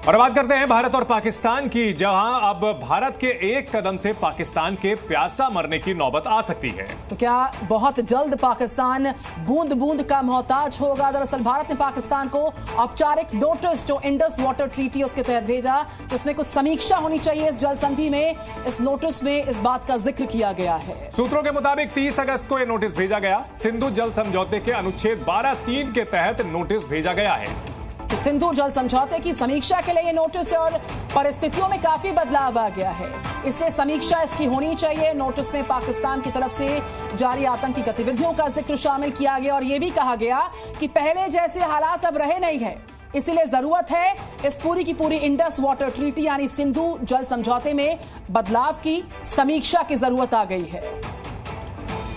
और बात करते हैं भारत और पाकिस्तान की, जहां अब भारत के एक कदम से पाकिस्तान के प्यासा मरने की नौबत आ सकती है। तो क्या बहुत जल्द पाकिस्तान बूंद बूंद का मोहताज होगा? दरअसल भारत ने पाकिस्तान को औपचारिक नोटिस जो इंडस वाटर ट्रीटी उसके तहत भेजा, तो उसमें कुछ समीक्षा होनी चाहिए इस जल संधि में। इस नोटिस में इस बात का जिक्र किया गया है। सूत्रों के मुताबिक 30 अगस्त को यह नोटिस भेजा गया। सिंधु जल समझौते के अनुच्छेद 12(3) के तहत नोटिस भेजा गया है। तो सिंधु जल समझौते की समीक्षा के लिए ये नोटिस है और परिस्थितियों में काफी बदलाव आ गया है, इसलिए समीक्षा इसकी होनी चाहिए। नोटिस में पाकिस्तान की तरफ से जारी आतंकी गतिविधियों का जिक्र शामिल किया गया और यह भी कहा गया कि पहले जैसे हालात अब रहे नहीं है, इसलिए जरूरत है इस पूरी की पूरी इंडस वाटर ट्रीटी यानी सिंधु जल समझौते में बदलाव की समीक्षा की जरूरत आ गई है।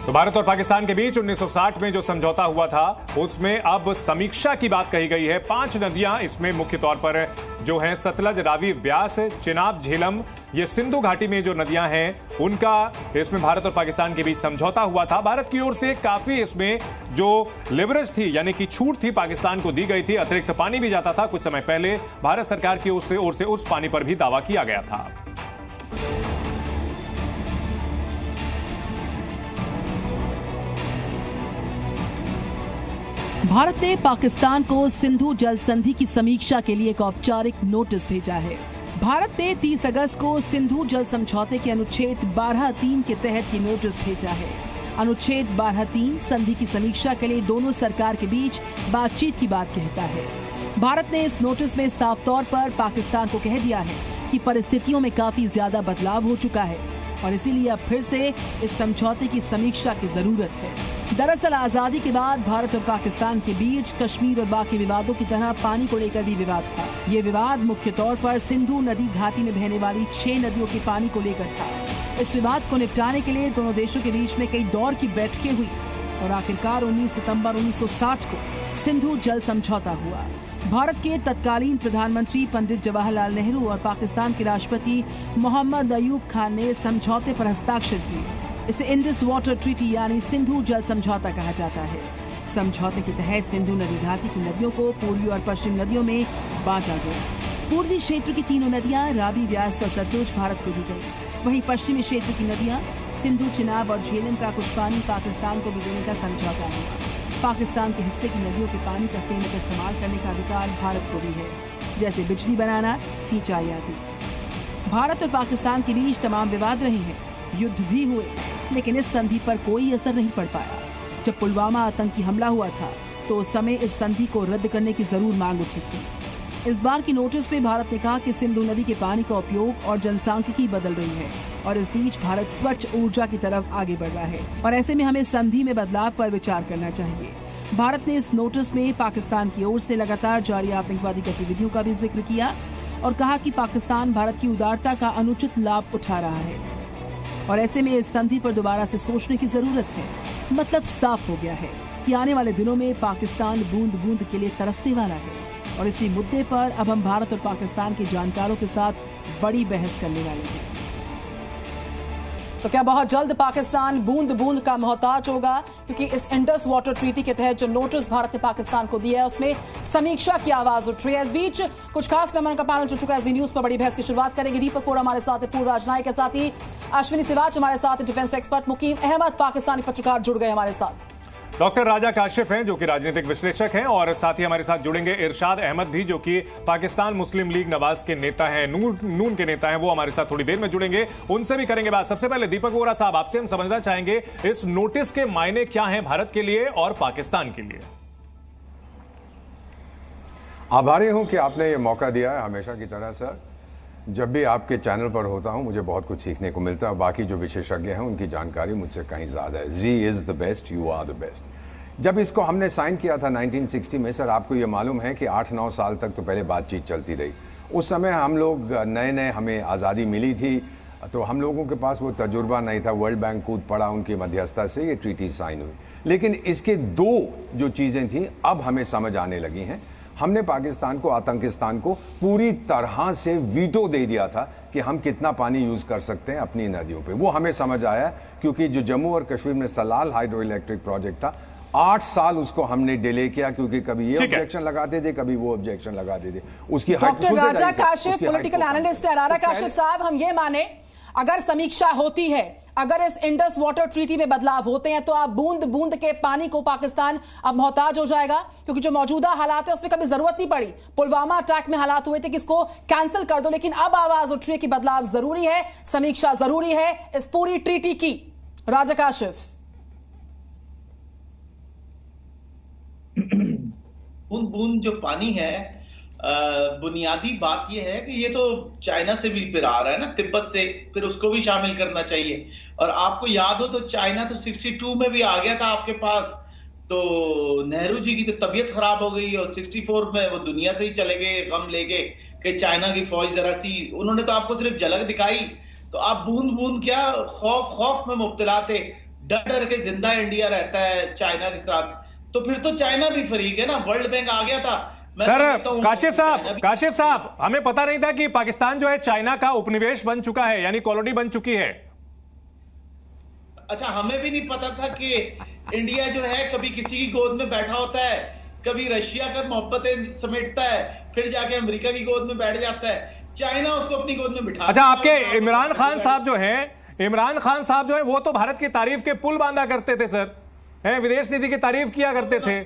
तो भारत और पाकिस्तान के बीच 1960 में जो समझौता हुआ था, उसमें अब समीक्षा की बात कही गई है। 5 नदियां इसमें मुख्य तौर पर जो हैं सतलज, रावी, ब्यास, चिनाब, झेलम, ये सिंधु घाटी में जो नदियां हैं उनका इसमें भारत और पाकिस्तान के बीच समझौता हुआ था। भारत की ओर से काफी इसमें जो लिवरेज थी यानी कि छूट थी पाकिस्तान को दी गई थी। अतिरिक्त पानी भी जाता था। कुछ समय पहले भारत सरकार की ओर से उस पानी पर भी दावा किया गया था। भारत ने पाकिस्तान को सिंधु जल संधि की समीक्षा के लिए एक औपचारिक नोटिस भेजा है। भारत ने 30 अगस्त को सिंधु जल समझौते के अनुच्छेद 12(3) के तहत ये नोटिस भेजा है। अनुच्छेद 12(3) संधि की समीक्षा के लिए दोनों सरकार के बीच बातचीत की बात कहता है। भारत ने इस नोटिस में साफ तौर पर पाकिस्तान को कह दिया है कि परिस्थितियों में काफी ज्यादा बदलाव हो चुका है और इसीलिए अब फिर से इस समझौते की समीक्षा की जरूरत है। दरअसल आजादी के बाद भारत और पाकिस्तान के बीच कश्मीर और बाकी विवादों की तरह पानी को लेकर भी विवाद था। ये विवाद मुख्य तौर पर सिंधु नदी घाटी में बहने वाली 6 नदियों के पानी को लेकर था। इस विवाद को निपटाने के लिए दोनों देशों के बीच में कई दौर की बैठकें हुई और आखिरकार 19 सितंबर 1960 को सिंधु जल समझौता हुआ। भारत के तत्कालीन प्रधानमंत्री पंडित जवाहरलाल नेहरू और पाकिस्तान के राष्ट्रपति मोहम्मद अयूब खान ने समझौते पर हस्ताक्षर किए। इसे इंडस वाटर ट्रीटी यानी सिंधु जल समझौता कहा जाता है। समझौते के तहत सिंधु नदी घाटी की नदियों को पूर्वी और पश्चिम नदियों में बांटा गया। पूर्वी क्षेत्र की तीनों नदियां रावी, व्यास और सतलुज भारत को दी गई। वहीं पश्चिमी क्षेत्र की नदियां सिंधु, चिनाब और झेलम का कुछ पानी पाकिस्तान को भी देने का समझौता हुआ। पाकिस्तान के हिस्से की नदियों के पानी का सीमित इस्तेमाल करने का अधिकार भारत को भी है, जैसे बिजली बनाना, सिंचाई आदि। भारत और पाकिस्तान के बीच तमाम विवाद रहे हैं, युद्ध भी हुए, लेकिन इस संधि पर कोई असर नहीं पड़ पाया। जब पुलवामा आतंकी हमला हुआ था तो उस समय इस संधि को रद्द करने की जरूर मांग उठी थी। इस बार की नोटिस में भारत ने कहा कि सिंधु नदी के पानी का उपयोग और जनसांख्यिकी बदल रही है और इस बीच भारत स्वच्छ ऊर्जा की तरफ आगे बढ़ रहा है और ऐसे में हमें संधि में बदलाव पर विचार करना चाहिए। भारत ने इस नोटिस में पाकिस्तान की ओर से लगातार जारी आतंकवादी गतिविधियों का भी जिक्र किया और कहा कि पाकिस्तान भारत की उदारता का अनुचित लाभ उठा रहा है और ऐसे में इस संधि पर दोबारा से सोचने की जरूरत है। मतलब साफ हो गया है कि आने वाले दिनों में पाकिस्तान बूंद बूंद के लिए तरसने वाला है और इसी मुद्दे पर अब हम भारत और पाकिस्तान के जानकारों के साथ बड़ी बहस करने वाले हैं। तो क्या बहुत जल्द पाकिस्तान बूंद बूंद का मोहताज होगा? क्योंकि इस इंडस वाटर ट्रीटी के तहत जो नोटिस भारत ने पाकिस्तान को दिया है उसमें समीक्षा की आवाज उठ रही है। इस बीच कुछ खास मेहमान का पैनल जुड़ चुका है। जी न्यूज पर बड़ी बहस की शुरुआत करेंगे। दीपक कोरा हमारे साथ है, पूर्व राजनायक के साथ ही अश्विनी सिवाच हमारे साथ, डिफेंस एक्सपर्ट मुकीम अहमद पाकिस्तानी पत्रकार जुड़ गए हमारे साथ। डॉक्टर राजा काशिफ हैं जो कि राजनीतिक विश्लेषक हैं और साथ ही हमारे साथ जुड़ेंगे इरशाद अहमद भी जो कि पाकिस्तान मुस्लिम लीग नवाज के नेता हैं, नून के नेता हैं। वो हमारे साथ थोड़ी देर में जुड़ेंगे, उनसे भी करेंगे बात। सबसे पहले दीपक वोरा साहब, आपसे हम समझना चाहेंगे इस नोटिस के मायने क्या हैं भारत के लिए और पाकिस्तान के लिए? आभारी हूं कि आपने ये मौका दिया है। हमेशा की तरह सर, जब भी आपके चैनल पर होता हूं मुझे बहुत कुछ सीखने को मिलता है। बाकी जो विशेषज्ञ हैं उनकी जानकारी मुझसे कहीं ज़्यादा है। G is the best, you are the best. जब इसको हमने साइन किया था 1960 में सर, आपको ये मालूम है कि 8-9 साल तक तो पहले बातचीत चलती रही। उस समय हम लोग नए हमें आज़ादी मिली थी तो हम लोगों के पास वो तजुर्बा नहीं था। वर्ल्ड बैंक कूद पड़ा उनकी मध्यस्थता से ये ट्रीटी साइन हुई। लेकिन इसके 2 जो चीज़ें थी अब हमें समझ आने लगी हैं। हमने पाकिस्तान को, आतंकिस्तान को पूरी तरह से वीटो दे दिया था कि हम कितना पानी यूज़ कर सकते हैं अपनी नदियों पे। वो हमें समझ आया क्योंकि जो जम्मू और कश्मीर में सलाल हाइड्रो इलेक्ट्रिक प्रोजेक्ट था 8 साल उसको हमने डिले किया, क्योंकि कभी ये ठीक है। ऑब्जेक्शन लगाते थे, कभी वो ऑब्जेक्शन लगाते थे। उसकी डॉक्टर राजा काशिफ, पॉलिटिकल एनालिस्ट है। राजा काशिफ साहब, हम ये माने अगर समीक्षा होती है, अगर इस इंडस वाटर ट्रीटी में बदलाव होते हैं, तो आप बूंद बूंद के पानी को पाकिस्तान अब मोहताज हो जाएगा, क्योंकि जो मौजूदा हालात है उसमें कभी जरूरत नहीं पड़ी। पुलवामा अटैक में हालात हुए थे कि इसको कैंसिल कर दो, लेकिन अब आवाज उठ रही है कि बदलाव जरूरी है, समीक्षा जरूरी है इस पूरी ट्रीटी की। राजा काशिफ, बूंद बूंद जो पानी है, बुनियादी बात यह है कि ये तो चाइना से भी फिर आ रहा है ना, तिब्बत से, फिर उसको भी शामिल करना चाहिए। और आपको याद हो तो चाइना तो 62 में भी आ गया था आपके पास, तो नेहरू जी की तो तबीयत खराब हो गई और 64 में वो दुनिया से ही चले गए गम लेके कि चाइना की फौज जरा सी, उन्होंने तो आपको सिर्फ झलक दिखाई। तो आप बूंद बूंद क्या खौफ खौफ में मुब्तला थे, डर डर के जिंदा इंडिया रहता है चाइना के साथ, तो फिर तो चाइना भी फरीक है ना, वर्ल्ड बैंक आ गया था। सर काशिफ साहब, हमें पता नहीं था कि पाकिस्तान जो है चाइना का उपनिवेश बन चुका है, यानी कॉलोनी बन चुकी है। अच्छा, हमें भी नहीं पता था कि इंडिया जो है कभी किसी की गोद में बैठा होता है, कभी रशिया का मोहब्बतें समेटता है, फिर जाके अमेरिका की गोद में बैठ जाता है, चाइना उसको अपनी गोद में बिठा। अच्छा, आपके इमरान खान साहब जो है वो तो भारत की तारीफ के पुल बांधा करते थे सर, विदेश नीति की तारीफ किया करते थे,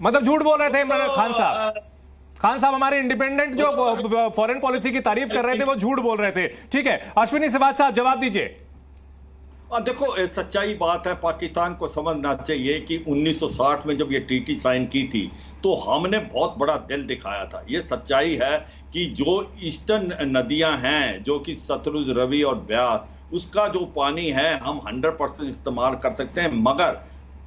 मतलब झूठ बोल रहे थे इमरान खान साहब हमारे इंडिपेंडेंट जो फॉरेन पॉलिसी की तारीफ कर रहे थे वो झूठ बोल रहे थे। ठीक है, अश्विनी सिवाज साहब जवाब दीजिए। देखो, सच्चाई बात है, पाकिस्तान को समझना चाहिए कि 1960 में जब ये ट्रीटी साइन की थी तो हमने बहुत बड़ा दिल दिखाया था। ये सच्चाई है कि जो ईस्टर्न नदियां हैं, जो कि सतलुज, रवि और ब्यास, उसका जो पानी है हम 100% इस्तेमाल कर सकते हैं, मगर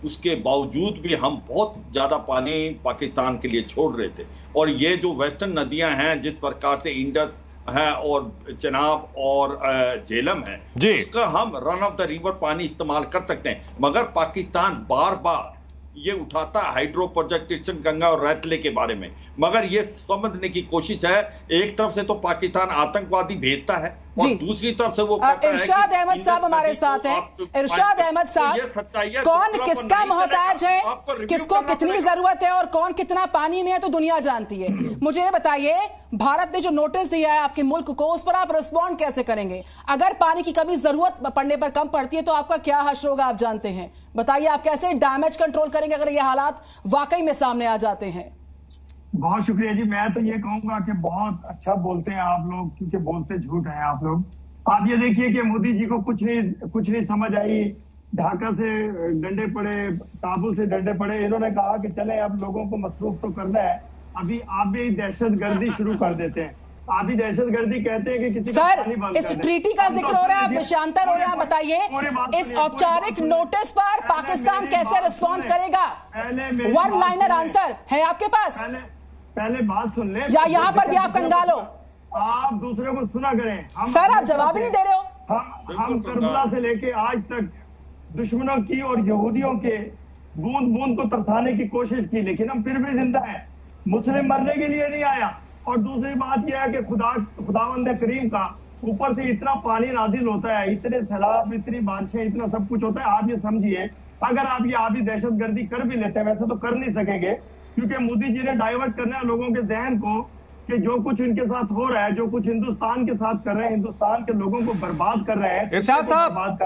उसके बावजूद भी हम बहुत ज्यादा पानी पाकिस्तान के लिए छोड़ रहे थे। और ये जो वेस्टर्न नदियां हैं, जिस प्रकार से इंडस है और चनाब और झेलम है, उसका हम रन ऑफ द रिवर पानी इस्तेमाल कर सकते हैं, मगर पाकिस्तान बार बार ये उठाता है हाइड्रो प्रोजेक्ट ईस्टर्न गंगा और रैतले के बारे में, मगर ये समझने की कोशिश है, एक तरफ से तो पाकिस्तान आतंकवादी भेजता है और दूसरी तरफ से वो इरशाद अहमद साहब हमारे साथ हैं। इरशाद अहमद साहब, कौन किसका मोहताज है, किसको कितनी जरूरत है और कौन कितना पानी में है तो दुनिया जानती है। मुझे ये बताइए, भारत ने जो नोटिस दिया है आपके मुल्क को, उस पर आप रिस्पॉन्ड कैसे करेंगे? अगर पानी की कभी जरूरत पड़ने पर कम पड़ती है तो आपका क्या हश्र होगा, आप जानते हैं। बताइए, आप कैसे डैमेज कंट्रोल करेंगे अगर ये हालात वाकई में सामने आ जाते हैं? बहुत शुक्रिया जी। मैं तो ये कहूंगा कि बहुत अच्छा बोलते हैं आप लोग, क्योंकि बोलते झूठ हैं आप लोग। आप ये देखिए कि मोदी जी को कुछ नहीं समझ आई, ढाका से डंडे पड़े, काबुल से डंडे पड़े, इन्होंने कहा कि चले अब लोगों को मसरूफ तो करना है, अभी आप भी दहशतगर्दी शुरू कर देते हैं। आप ही दहशतगर्दी कहते हैं कि किसी सर, इस ट्रीटी का जिक्र हो रहा है, आप विषयांतर हो रहे हैं, बताइए इस औपचारिक नोटिस पर पाकिस्तान कैसे रिस्पॉन्ड करेगा? वन लाइनर आंसर है आपके पास? पहले बात सुन ले, या यहाँ पर भी आप कंगाल हो? आप दूसरे को सुना करें। सर, आप जवाब ही नहीं दे रहे हो। हम करबला से लेके आज तक दुश्मनों की और यहूदियों के बूंद बूंद को तरसाने की कोशिश की, लेकिन हम फिर भी जिंदा हैं। मुस्लिम मरने के लिए नहीं आया। और दूसरी बात यह है कि खुदावंद करीम का ऊपर से इतना पानी नाजिल होता है, इतने सैलाब, इतनी बारिशें, इतना सब कुछ होता है। आप ये समझिए, अगर आप ये आधी दहशतगर्दी कर भी लेते हैं, वैसे तो कर नहीं सकेंगे, क्योंकि मोदी जी ने डाइवर्ट करना है लोगों के जहन को कि जो कुछ इनके साथ हो रहा है, जो कुछ हिंदुस्तान के साथ कर रहे हैं, हिंदुस्तान के लोगों को बर्बाद कर रहे हैं, इरशाद साहब डाइवर्ट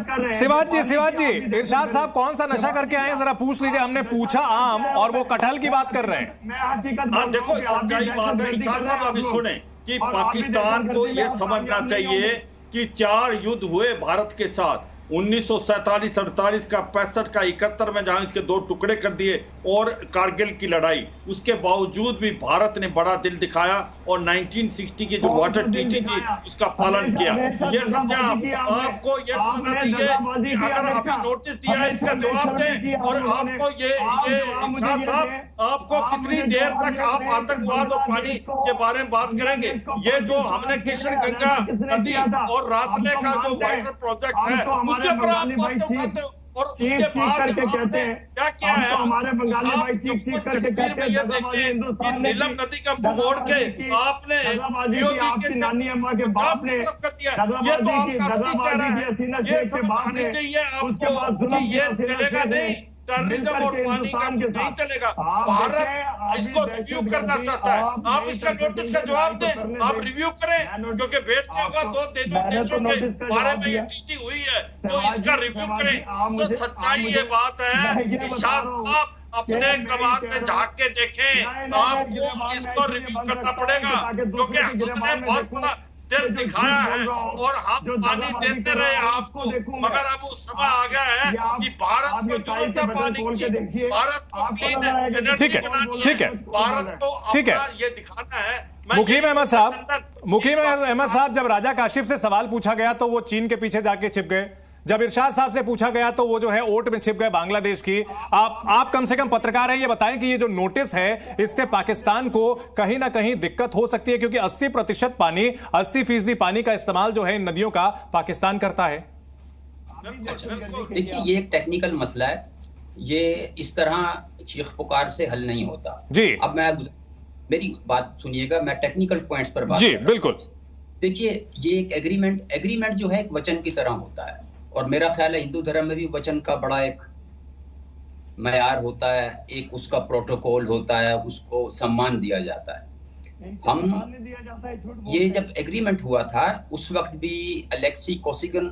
कर रहे हैं। शिवाज जी, इरशाद साहब कौन सा नशा करके आए हैं जरा पूछ लीजिए। हमने पूछा आम और वो कटहल की बात कर रहे हैं। मैं हकीकत देखो, सच्चाई बात है इरशाद साहब, अभी सुने कि पाकिस्तान को यह समझना चाहिए कि 4 युद्ध हुए भारत के साथ, 1947, 48 का, 65 का, 71 में जहां इसके 2 टुकड़े कर दिए, और कारगिल की लड़ाई, उसके बावजूद भी भारत ने बड़ा दिल दिखाया और 1960 की जो वाटर ट्रीटी थी उसका पालन किया। ये समझा आपको, ये समझना चाहिए कि अगर आपने नोटिस दिया है इसका जवाब दें। और आपको ये इरशाद साहब, आपको कितनी देर तक आप आतंकवाद और पानी के बारे में बात करेंगे? ये जो हमने किशन गंगा नदी और रातले का जो वाटर प्रोजेक्ट है, उसके ऊपर आप बात उठाते हो। और चीख उसके बाद करके कहते हैं क्या किया है, तो हमारे बंगाली भाई चीख करके कहते हैं देखिए नीलम नदी का मुंह मोड़ के आपने आपकी नानी अम्मा के बाप ने ये समझानी चाहिए आपको कि ये चलेगा नहीं, टेररिज्म और पानी का नहीं चलेगा। भारत इसको रिव्यू करना चाहता है, आप इसका नोटिस का जवाब दें, आप रिव्यू करें, क्योंकि भेंट क्या होगा दो देशों के बारे में ये ट्रीटी हुई है, तो इसका रिव्यू करें। तो सच्चाई ये बात है कि शाह साहब अपने कमाल में झांक के देखें, आपको इसको रिव्यू करना पड़ेगा, क्योंकि हमने बहुत बड़ा दिल दिखाया है और हम पानी देते रहे आपको, मगर अब वो समय आ गया है कि भारत को जरूरत है पानी की, भारत को क्लीन एनर्जी बनानी है, भारत को अपना ये दिखाना है। मुकीम अहमद साहब, जब राजा काशिफ से सवाल पूछा गया तो वो चीन के पीछे जाके छिप गए, जब इरशाद साहब से पूछा गया तो वो जो है ओट में छिप गए बांग्लादेश की। आप कम से कम पत्रकार हैं, ये बताएं कि ये जो नोटिस है इससे पाकिस्तान को कहीं ना कहीं दिक्कत हो सकती है, क्योंकि 80% पानी 80% पानी का इस्तेमाल जो है इन नदियों का पाकिस्तान करता है। देखिए ये एक टेक्निकल मसला है, ये इस तरह चीख पुकार से हल नहीं होता जी। अब मेरी बात सुनिएगा, मैं टेक्निकल पॉइंट्स पर बात जी बिल्कुल। देखिए ये एक एग्रीमेंट जो है एक वचन की तरह होता है, और मेरा ख्याल है हिंदू धर्म में भी वचन का बड़ा एक मयार होता है, एक उसका प्रोटोकॉल होता है, उसको सम्मान दिया जाता है। हम ये जब एग्रीमेंट हुआ था उस वक्त भी अलेक्सी कोसिगिन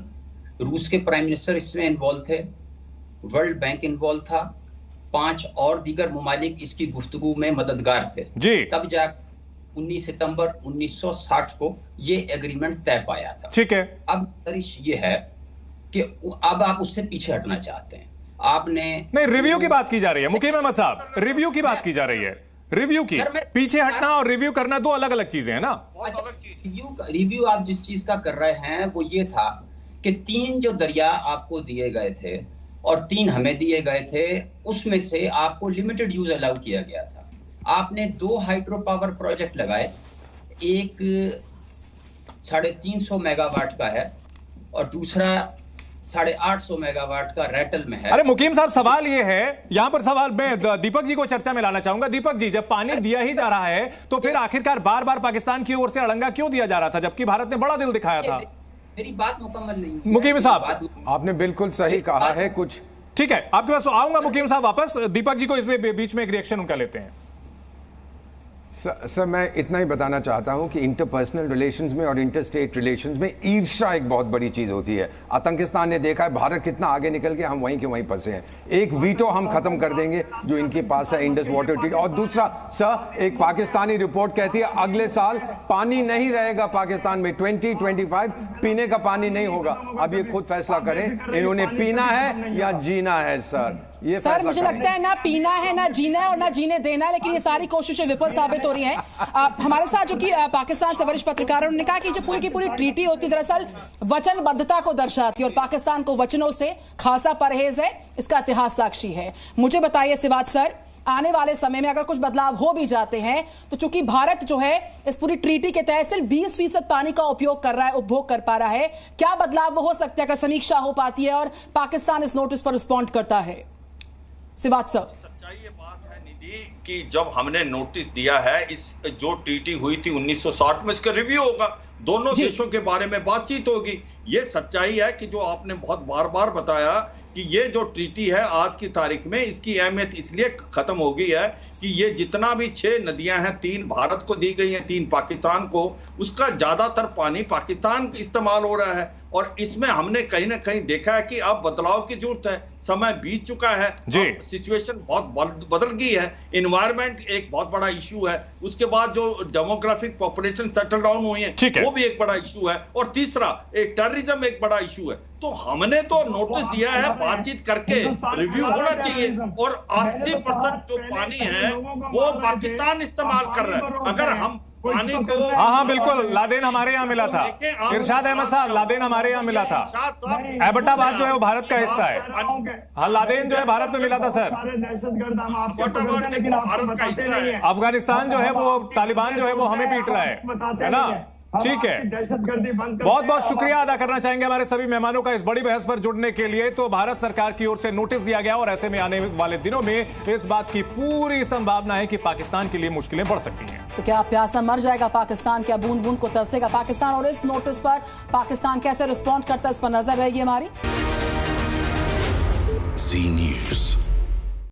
रूस के प्राइम मिनिस्टर इसमें इन्वॉल्व थे, वर्ल्ड बैंक इन्वॉल्व था, 5 और दीगर मुमालिक इसकी गुफ्तगू में मददगार थे जी। तब जाकर 19 सितंबर 1960 को ये एग्रीमेंट तय पाया था। ठीक है। अब दरिश ये है कि अब आप उससे पीछे हटना चाहते हैं, आपने नहीं, रिव्यू की बात की जा रही है मुकीम अहमद साहब, रिव्यू की बात की जा रही है, रिव्यू की। पीछे हटना और रिव्यू करना दो अलग अलग चीजें हैं ना। रिव्यू आप जिस चीज का कर रहे हैं वो ये था कि 3 जो दरिया आपको दिए गए थे और 3 हमें दिए गए थे, उसमें से आपको लिमिटेड यूज अलाउ किया गया था। आपने 2 हाइड्रो पावर प्रोजेक्ट लगाए, एक 350 मेगावाट का है और दूसरा 850 मेगावाट का रैटल में है। अरे मुकीम साहब, सवाल ये है, यहां पर सवाल मैं दीपक जी को चर्चा में लाना चाहूंगा। दीपक जी, जब पानी दिया ही जा रहा है तो फिर आखिरकार बार बार पाकिस्तान की ओर से अड़ंगा क्यों दिया जा रहा था, जबकि भारत ने बड़ा दिल दिखाया था? मेरी बात मुकम्मल नहीं, मुकीम साहब आपने बिल्कुल सही कहा है कुछ। ठीक है, आपके पास आऊंगा मुकीम साहब वापस। दीपक जी को इसमें बीच में एक रिएक्शन उनका लेते हैं। सर मैं इतना ही बताना चाहता हूं कि इंटरपर्सनल रिलेशंस में और इंटरस्टेट रिलेशंस में ईर्ष्या एक बहुत बड़ी चीज होती है। आतंकिस्तान ने देखा है भारत कितना आगे निकल गया, हम वहीं के वहीं फंसे हैं। एक वीटो हम खत्म कर देंगे जो इनके पास है, इंडस वाटर ट्रीटी। और दूसरा सर, एक पाकिस्तानी रिपोर्ट कहती है अगले साल पानी नहीं रहेगा पाकिस्तान में, 2025 पीने का पानी नहीं होगा। अब ये खुद फैसला करें, इन्होंने पीना है या जीना है। सर मुझे लगता है ना पीना है, ना जीना है और ना जीने देना है, लेकिन ये सारी कोशिशें विफल साबित हो रही हैं। हमारे साथ जो कि पाकिस्तान से वरिष्ठ पत्रकार, उन्होंने कहा कि जो पूरी की पूरी ट्रीटी होती दरअसल वचनबद्धता को दर्शाती है और पाकिस्तान को वचनों से खासा परहेज है, इसका इतिहास साक्षी है। मुझे बताइए सिवात सर, आने वाले समय में अगर कुछ बदलाव हो भी जाते हैं तो चूंकि भारत जो है इस पूरी ट्रीटी के तहत सिर्फ 20% पानी का उपयोग कर रहा है, उपभोग कर पा रहा है, क्या बदलाव वो हो सकता है अगर समीक्षा हो पाती है और पाकिस्तान इस नोटिस पर रिस्पॉन्ड करता है? सिवात सर, सच्चाई ये बात है निधि कि जब हमने नोटिस दिया है, इस जो ट्रीटी हुई थी 1960 में, इसका रिव्यू होगा, दोनों देशों के बारे में बातचीत होगी। ये सच्चाई है कि जो आपने बहुत बार बार बताया कि ये जो ट्रीटी है आज की तारीख में इसकी अहमियत इसलिए खत्म हो गई है कि ये जितना भी 6 नदियां हैं, 3 भारत को दी गई हैं, 3 पाकिस्तान को, उसका ज्यादातर पानी पाकिस्तान इस्तेमाल हो रहा है। और इसमें हमने कहीं ना कहीं देखा है कि अब बदलाव की जरूरत है, समय बीत चुका है, सिचुएशन बहुत बदल गई है, इन्वायरमेंट एक बहुत बड़ा इशू है, उसके बाद जो डेमोग्राफिक पॉपुलेशन सेटल डाउन हुई है वो भी एक बड़ा इशू है, और तीसरा एक टेररिज्म एक बड़ा इशू है। तो हमने तो नोटिस दिया है, बातचीत करके रिव्यू होना चाहिए। और 80% जो पानी है वो पाकिस्तान इस्तेमाल कर रहा है। अगर हम पानी को हाँ बिल्कुल, लादेन हमारे यहाँ मिला था, इरशाद अहमद साहब, लादेन हमारे यहाँ मिला था। एबटाबाद जो है वो भारत का हिस्सा है। हाँ, लादेन जो है भारत में मिला था सर। अफगानिस्तान जो है वो तालिबान जो है वो हमें पीट रहा है ना। ठीक है, दहशतगर्दी बंद बहुत बहुत शुक्रिया अदा करना चाहेंगे हमारे सभी मेहमानों का इस बड़ी बहस पर जुड़ने के लिए। तो भारत सरकार की ओर से नोटिस दिया गया और ऐसे में आने वाले दिनों में इस बात की पूरी संभावना है कि पाकिस्तान के लिए मुश्किलें बढ़ सकती हैं। तो क्या प्यासा मर जाएगा पाकिस्तान? क्या बूंद बूंद को तरसेगा पाकिस्तान? और इस नोटिस पर पाकिस्तान कैसे रिस्पॉन्ड करता है, इस पर नजर रहेगी हमारी। जी न्यूज़।